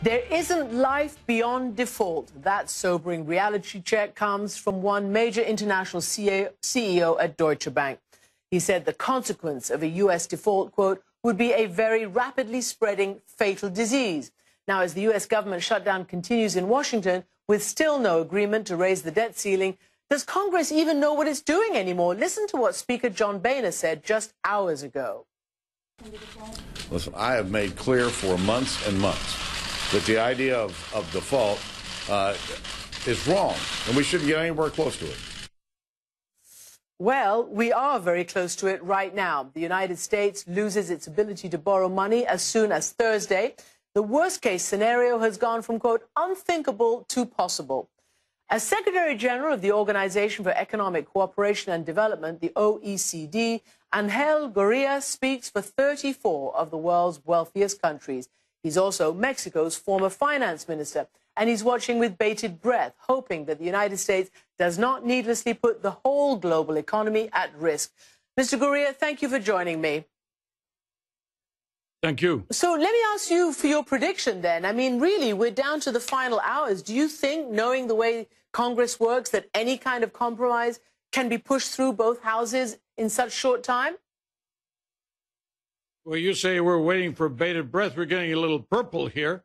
There isn't life beyond default. That sobering reality check comes from one major international CEO at Deutsche Bank. He said the consequence of a U.S. default, quote, would be a very rapidly spreading fatal disease. Now, as the U.S. government shutdown continues in Washington, with still no agreement to raise the debt ceiling, does Congress even know what it's doing anymore? Listen to what Speaker John Boehner said just hours ago. Listen, I have made clear for months and months that the idea of default is wrong, and we shouldn't get anywhere close to it. Well, we are very close to it right now. The United States loses its ability to borrow money as soon as Thursday. The worst-case scenario has gone from, quote, unthinkable to possible. As Secretary General of the Organization for Economic Cooperation and Development, the OECD, Angel Gurria speaks for 34 of the world's wealthiest countries. He's also Mexico's former finance minister, and he's watching with bated breath, hoping that the United States does not needlessly put the whole global economy at risk. Mr. Gurria, thank you for joining me. Thank you. So let me ask you for your prediction then. I mean, really, we're down to the final hours. Do you think, knowing the way Congress works, that any kind of compromise can be pushed through both houses in such short time? Well, you say we're waiting for bated breath. We're getting a little purple here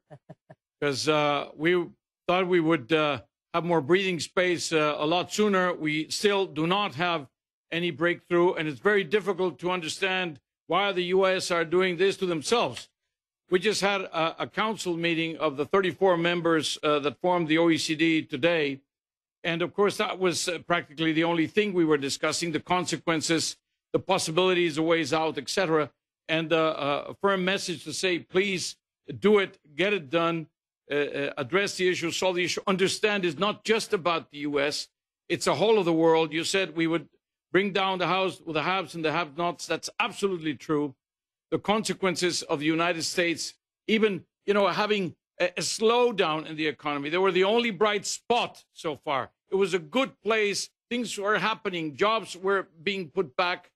because we thought we would have more breathing space a lot sooner. We still do not have any breakthrough, and it's very difficult to understand why the U.S. are doing this to themselves. We just had a council meeting of the 34 members that formed the OECD today. And, of course, that was practically the only thing we were discussing, the consequences, the possibilities, the ways out, etc. And a firm message to say, please do it, get it done, address the issue, solve the issue. Understand it's not just about the U.S. It's a whole of the world. You said we would bring down the house with the haves and the have-nots. That's absolutely true. The consequences of the United States, even, having a slowdown in the economy. They were the only bright spot so far. It was a good place. Things were happening. Jobs were being put back,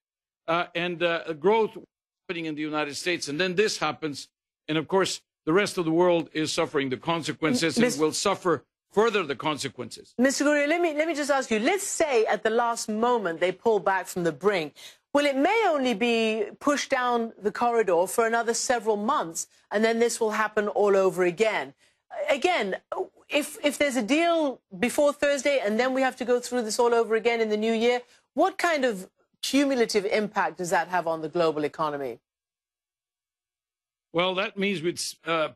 and growth was happening in the United States. And then this happens. And, of course, the rest of the world is suffering the consequences and will suffer further the consequences. Mr. Gurria, let me just ask you, let's say at the last moment they pull back from the brink. Well, it may only be pushed down the corridor for another several months, and then this will happen all over again. Again, if there's a deal before Thursday and then we have to go through this all over again in the new year, what kind of cumulative impact does that have on the global economy? Well, that means we'd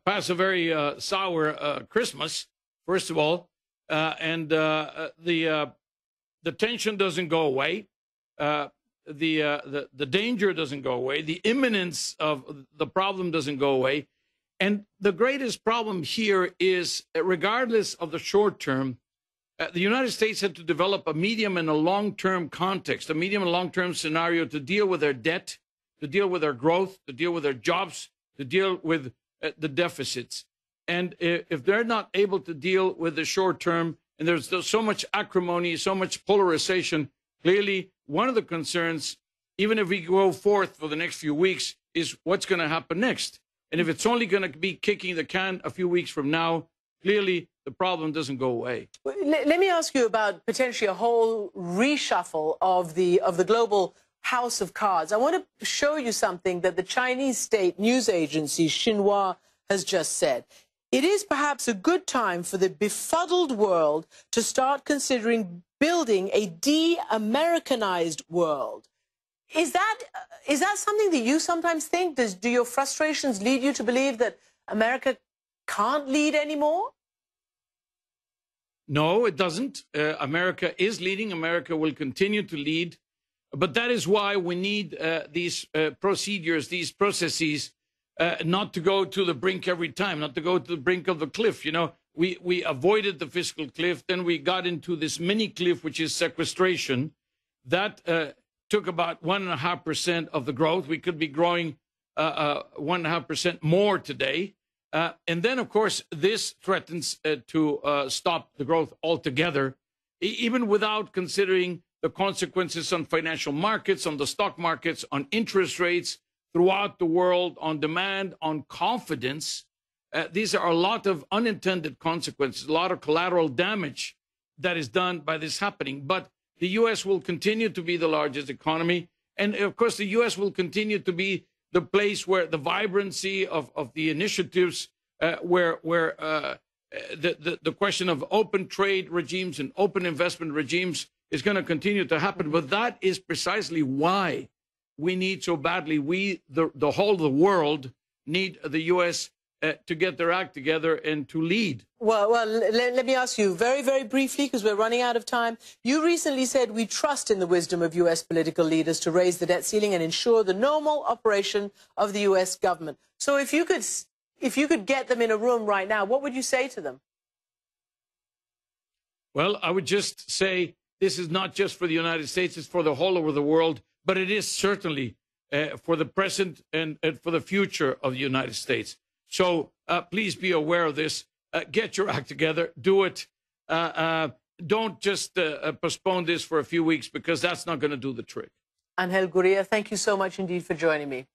pass a very sour Christmas, first of all, and the tension doesn't go away. The danger doesn't go away. The imminence of the problem doesn't go away. And the greatest problem here is, regardless of the short term, the United States had to develop a medium and a long-term context, a medium and long-term scenario to deal with their debt, to deal with their growth, to deal with their jobs, to deal with the deficits. And if they're not able to deal with the short term, and there's so much acrimony, so much polarization, clearly one of the concerns, even if we go forth for the next few weeks, is what's going to happen next. And if it's only going to be kicking the can a few weeks from now, clearly the problem doesn't go away. Let me ask you about potentially a whole reshuffle of the global house of cards. I want to show you something that the Chinese state news agency Xinhua has just said. It is perhaps a good time for the befuddled world to start considering building a de-Americanized world. Is that something that you sometimes think? Do your frustrations lead you to believe that America can't lead anymore? No, it doesn't. America is leading. America will continue to lead. But that is why we need these procedures, these processes, not to go to the brink every time, not to go to the brink of the cliff. We avoided the fiscal cliff. Then we got into this mini cliff, which is sequestration. That took about 1.5% of the growth. We could be growing 1.5% more today. And then, of course, this threatens to stop the growth altogether, even without considering the consequences on financial markets, on the stock markets, on interest rates throughout the world, on demand, on confidence. these are a lot of unintended consequences, a lot of collateral damage that is done by this happening. But the U.S. will continue to be the largest economy. And of course, the U.S. will continue to be the place where the vibrancy of the initiatives, where the question of open trade regimes and open investment regimes is going to continue to happen. But that is precisely why we need so badly, the whole of the world need the U.S. To get their act together and to lead. Well, let me ask you very, very briefly, because we're running out of time. You recently said we trust in the wisdom of U.S. political leaders to raise the debt ceiling and ensure the normal operation of the U.S. government. So if you could get them in a room right now, what would you say to them? Well, I would just say this is not just for the United States, it's for the whole over the world, but it is certainly for the present and for the future of the United States. So please be aware of this. Get your act together. Do it. Don't just postpone this for a few weeks, because that's not going to do the trick. Angel Gurria, thank you so much indeed for joining me.